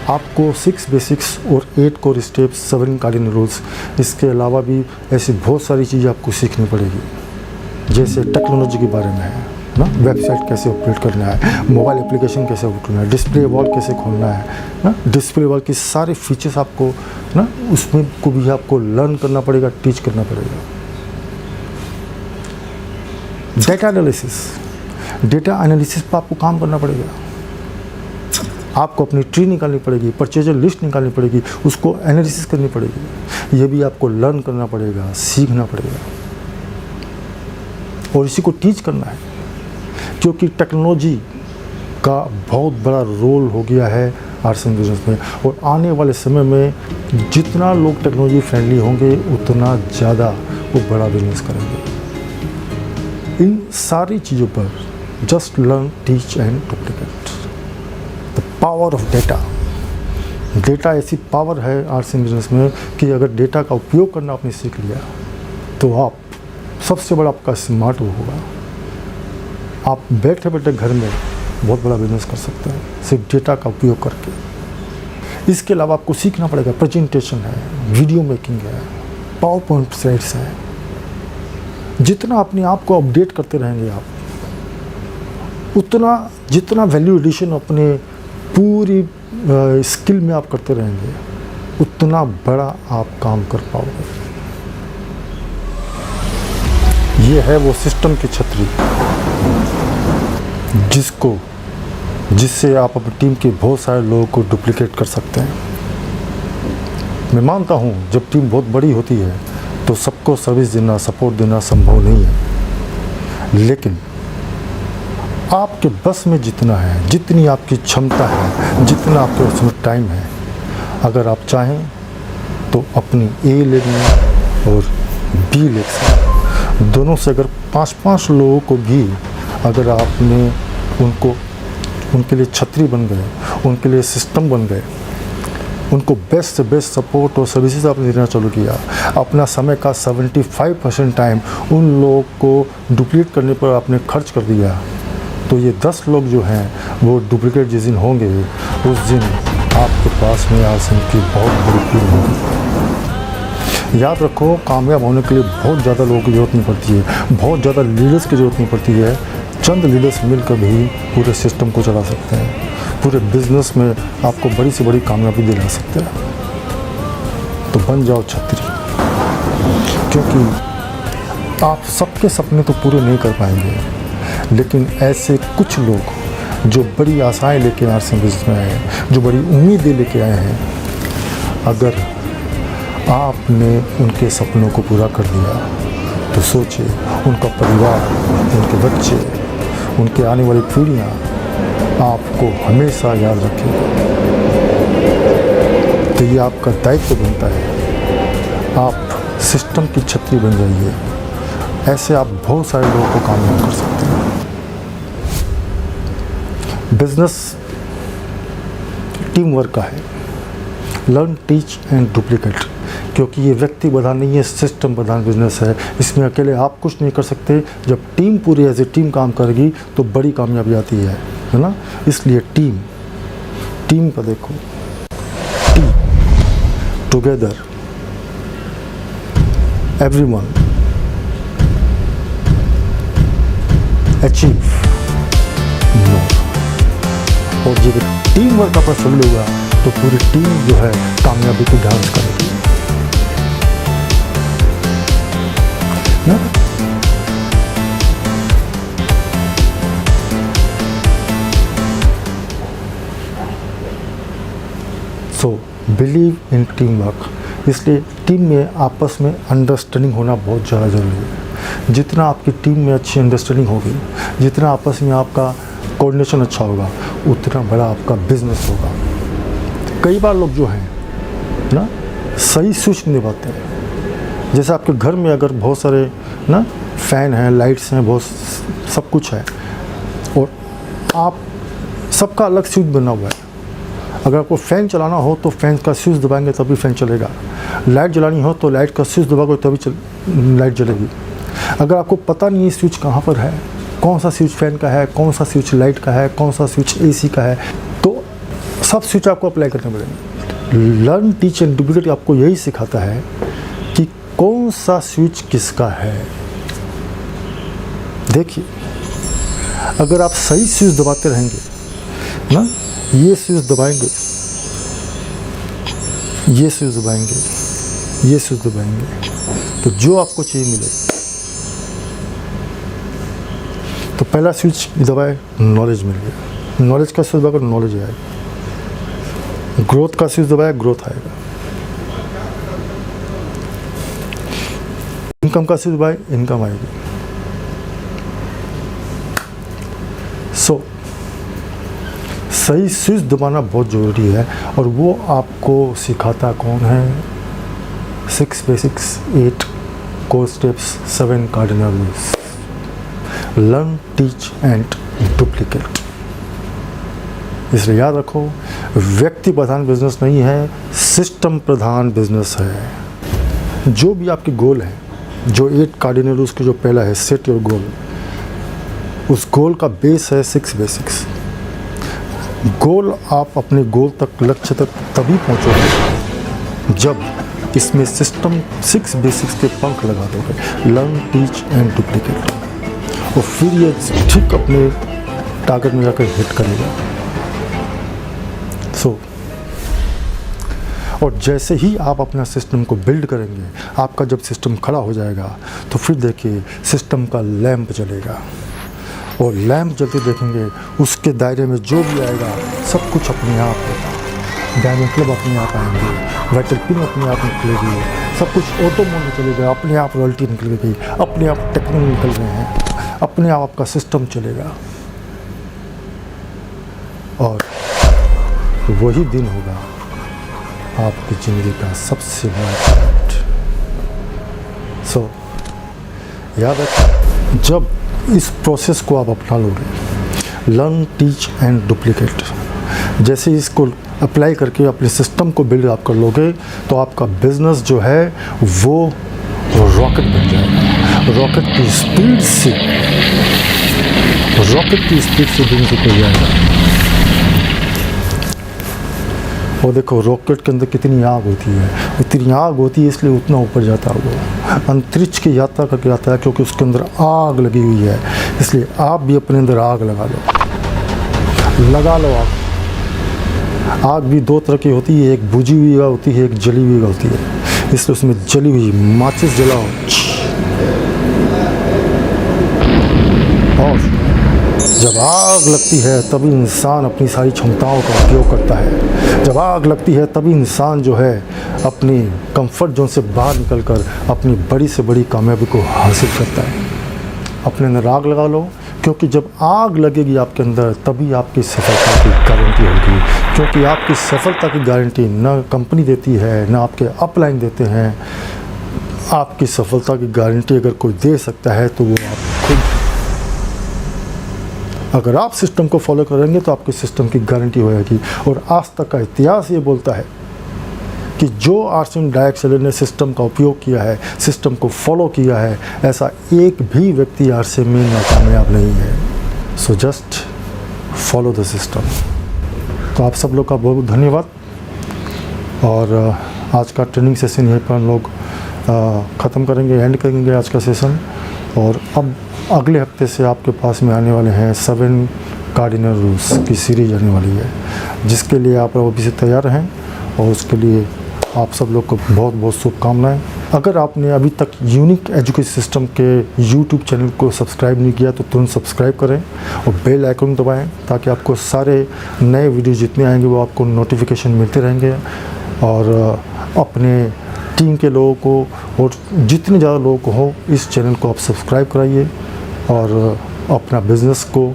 S1: आपको 6 बेसिक्स और 8 कोर स्टेप्स, 7 कार्डिनल रूल्स, इसके अलावा भी ऐसी बहुत सारी चीज़ें आपको सीखनी पड़ेगी। जैसे टेक्नोलॉजी के बारे में है ना, वेबसाइट कैसे ऑपरेट करना है, मोबाइल एप्लीकेशन कैसे ऑपरेट करना है, डिस्प्ले वॉल कैसे खोलना है ना, डिस्प्ले वॉल के सारे फीचर्स आपको ना उसमें को भी आपको लर्न करना पड़ेगा, टीच करना पड़ेगा। डेटा एनालिसिस, डेटा एनालिसिस पर आपको काम करना पड़ेगा। आपको अपनी ट्री निकालनी पड़ेगी, परचेजर लिस्ट निकालनी पड़ेगी, उसको एनालिसिस करनी पड़ेगी। ये भी आपको लर्न करना पड़ेगा, सीखना पड़ेगा और इसी को टीच करना है, क्योंकि टेक्नोलॉजी का बहुत बड़ा रोल हो गया है आर्ट्स बिजनेस में। और आने वाले समय में जितना लोग टेक्नोलॉजी फ्रेंडली होंगे उतना ज़्यादा वो बड़ा बिजनेस करेंगे। इन सारी चीज़ों पर just learn teach and duplicate. The power of data, data ऐसी पावर है आर्ट्स एंड बिजनेस में कि अगर डेटा का उपयोग करना आपने सीख लिया तो आप सबसे बड़ा आपका स्मार्ट वो होगा। आप बैठे बैठे घर में बहुत बड़ा बिजनेस कर सकते हैं सिर्फ डेटा का उपयोग करके। इसके अलावा आपको सीखना पड़ेगा, प्रेजेंटेशन है, वीडियो मेकिंग है, पावर पॉइंट स्लाइड्स है। जितना अपने आप को अपडेट करते रहेंगे आप, उतना जितना वैल्यू एडिशन अपने पूरी स्किल में आप करते रहेंगे उतना बड़ा आप काम कर पाओगे। ये है वो सिस्टम की छतरी जिससे आप अपनी टीम के बहुत सारे लोगों को डुप्लीकेट कर सकते हैं। मैं मानता हूँ जब टीम बहुत बड़ी होती है तो सबको सर्विस देना, सपोर्ट देना संभव नहीं है, लेकिन आपके बस में जितना है, जितनी आपकी क्षमता है, जितना आपके उसमें टाइम है, अगर आप चाहें तो अपनी ए लेग और बी लेग से दोनों से अगर 5-5 लोगों को भी अगर आपने उनके लिए छतरी बन गए, उनके लिए सिस्टम बन गए, उनको बेस्ट से बेस्ट सपोर्ट और सर्विसेज आपने देना चालू किया, अपना समय का 75% टाइम उन लोगों को डुप्लीकेट करने पर आपने खर्च कर दिया, तो ये 10 लोग जो हैं वो डुप्लीकेट जिस दिन होंगे उस दिन आपके पास में आसन की बहुत बड़ी टीम होगी। याद रखो, कामयाब होने के लिए बहुत ज़्यादा लोगों की ज़रूरत नहीं पड़ती है, बहुत ज़्यादा लीडर्स की ज़रूरत नहीं पड़ती है। चंद लीडर्स मिलकर भी पूरे सिस्टम को चला सकते हैं, पूरे बिजनेस में आपको बड़ी से बड़ी कामयाबी दिला सकते हैं। तो बन जाओ छतरी, क्योंकि आप सबके सपने तो पूरे नहीं कर पाएंगे, लेकिन ऐसे कुछ लोग जो बड़ी आशाएं लेके नर्सिंग बिजनेस में आए हैं, जो बड़ी उम्मीदें लेके आए हैं, अगर आपने उनके सपनों को पूरा कर दिया तो सोचिए उनका परिवार, उनके बच्चे, उनके आने वाली पीढ़ियाँ आपको हमेशा याद रखेंगे। तो ये आपका दायित्व बनता है, आप सिस्टम की छतरी बन जाइए। ऐसे आप बहुत सारे लोगों को कामयाब कर सकते हैं। बिजनेस टीम वर्क का है, लर्न, टीच एंड डुप्लीकेट, क्योंकि ये व्यक्ति प्रधान नहीं है, सिस्टम प्रधान बिजनेस है। इसमें अकेले आप कुछ नहीं कर सकते। जब टीम पूरी एज ए टीम काम करेगी तो बड़ी कामयाबी आती है ना। इसलिए टीम पर देखो, team together, everyone achieve more. और जब टीम वर्क आपका सफल होगा तो पूरी टीम जो है कामयाबी को डांस करेगी ना। So believe in team work. इसलिए टीम में आपस में अंडरस्टैंडिंग होना बहुत ज़्यादा ज़रूरी है। जितना आपकी टीम में अच्छी अंडरस्टैंडिंग होगी, जितना आपस में आपका कोऑर्डिनेशन अच्छा होगा, उतना बड़ा आपका बिजनेस होगा। कई बार लोग जो हैं ना सही स्विच नहीं पाते हैं। जैसे आपके घर में अगर बहुत सारे ना फ़ैन हैं, लाइट्स हैं, बहुत सब कुछ है, और आप सबका अलग स्विच बना हुआ है। अगर आपको फ़ैन चलाना हो तो फ़ैन का स्विच दबाएंगे तभी फ़ैन चलेगा। लाइट जलानी हो तो लाइट का स्विच दबाओगे तभी लाइट जलेगी। अगर आपको पता नहीं है स्विच कहाँ पर है, कौन सा स्विच फ़ैन का है, कौन सा स्विच लाइट का है, कौन सा स्विच एसी का है, तो सब स्विच आपको अप्लाई करने पड़ेंगे। लर्न, टीच एंड डुप्लीकेट आपको यही सिखाता है कि कौन सा स्विच किसका है। देखिए, अगर आप सही स्विच दबाते रहेंगे ना, ये स्विच दबाएंगे, ये स्विच दबाएंगे, ये स्विच दबाएंगे, तो जो आपको चाहिए मिलेगा। तो पहला स्विच दबाए, नॉलेज मिल गया। नॉलेज का स्विच दबाकर नॉलेज आएगा। ग्रोथ का स्विच दबाया, ग्रोथ आएगा। इनकम का स्विच दबाए, इनकम आएगी। सो सही स्विच दबाना बहुत ज़रूरी है, और वो आपको सिखाता कौन है? 6 basics, 8 core steps, 7 cardinal rules. Learn, teach and duplicate. इसलिए याद रखो, व्यक्ति प्रधान बिजनेस नहीं है, सिस्टम प्रधान बिजनेस है। जो भी आपके गोल है, जो 8 कार्डिनल रूल्स के जो पहला है, सेट योर गोल, उस गोल का बेस है 6 बेसिक्स। गोल, आप अपने गोल तक, लक्ष्य तक तभी पहुंचोगे जब इसमें सिस्टम 6 बेसिक्स के पंख लगा दोगे। लर्न, टीच एंड डुप्लीकेट, और फिर ये ठीक अपने टारगेट में जाकर हिट करेगा। और जैसे ही आप अपना सिस्टम को बिल्ड करेंगे, आपका जब सिस्टम खड़ा हो जाएगा तो फिर देखिए सिस्टम का लैंप जलेगा, और लैंप जलते देखेंगे उसके दायरे में जो भी आएगा सब कुछ अपने आप होगा। डायमंड क्लब अपने आप आएंगे, वाइटल पिन अपने आप निकलेगी, सब कुछ ऑटो मोड में चलेगा, अपने आप रॉयल्टी निकलेगी, अपने आप टेक्निकल निकल रहे हैं, अपने आप आपका सिस्टम चलेगा। और वही दिन होगा आपकी ज़िंदगी का सबसे बड़ा इवेंट। सो याद रखें, जब इस प्रोसेस को आप अपना लोगे, लर्न, टीच एंड डुप्लीकेट, जैसे इसको अप्लाई करके अपने सिस्टम को बिल्ड आप कर लोगे तो आपका बिजनेस जो है वो रॉकेट बन जाएगा। रॉकेट की स्पीड से दिन से कोई जाएगा। और देखो, रॉकेट के अंदर कितनी आग होती है, इतनी आग होती है इसलिए उतना ऊपर जाता है वो, अंतरिक्ष की यात्रा करके आता है, क्योंकि उसके अंदर आग लगी हुई है। इसलिए आप भी अपने अंदर आग लगा लो आग। आग भी 2 तरह की होती है, एक बुझी हुई होती है, एक जली हुई होती है। इसलिए उसमें जली हुई माचिस जलाओ, और जब आग लगती है तभी इंसान अपनी सारी क्षमताओं का उपयोग करता है। जब आग लगती है तभी इंसान जो है अपनी कंफर्ट जोन से बाहर निकलकर अपनी बड़ी से बड़ी कामयाबी को हासिल करता है। अपने अंदर आग लगा लो, क्योंकि जब आग लगेगी आपके अंदर तभी आपकी सफलता की गारंटी होगी। क्योंकि आपकी सफलता की गारंटी न कंपनी देती है, न आपके अपलाइन देते हैं। आपकी सफलता की गारंटी अगर कोई दे सकता है तो वो आप खुद। अगर आप सिस्टम को फॉलो करेंगे तो आपके सिस्टम की गारंटी होगी। और आज तक का इतिहास ये बोलता है कि जो आरसीएम डायरेक्ट सेलर ने सिस्टम का उपयोग किया है, सिस्टम को फॉलो किया है, ऐसा एक भी व्यक्ति आरसीएम में नाकामयाब नहीं है। So just follow the system. तो आप सब लोग का बहुत धन्यवाद। और आज का ट्रेनिंग सेशन यहीं पर हम लोग ख़त्म करेंगे, एंड करेंगे आज का सेशन। और अब अगले हफ्ते से आपके पास में आने वाले हैं 7 कार्डिनल रूल्स की सीरीज आने वाली है, जिसके लिए आप लोग अभी से तैयार हैं। और उसके लिए आप सब लोग को बहुत बहुत शुभकामनाएं। अगर आपने अभी तक यूनिक एजुकेशन सिस्टम के यूट्यूब चैनल को सब्सक्राइब नहीं किया तो तुरंत सब्सक्राइब करें और बेल आइकन दबाएं, ताकि आपको सारे नए वीडियो जितने आएंगे वो आपको नोटिफिकेशन मिलते रहेंगे। और अपने टीम के लोगों को और जितने ज़्यादा लोगों को हो इस चैनल को आप सब्सक्राइब कराइए और अपना बिज़नेस को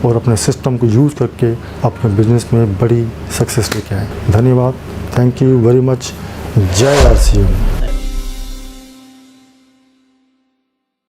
S1: और अपने सिस्टम को यूज़ करके अपने बिज़नेस में बड़ी सक्सेस लेके आएँ। धन्यवाद। Thank you very much. जय आरसीएम।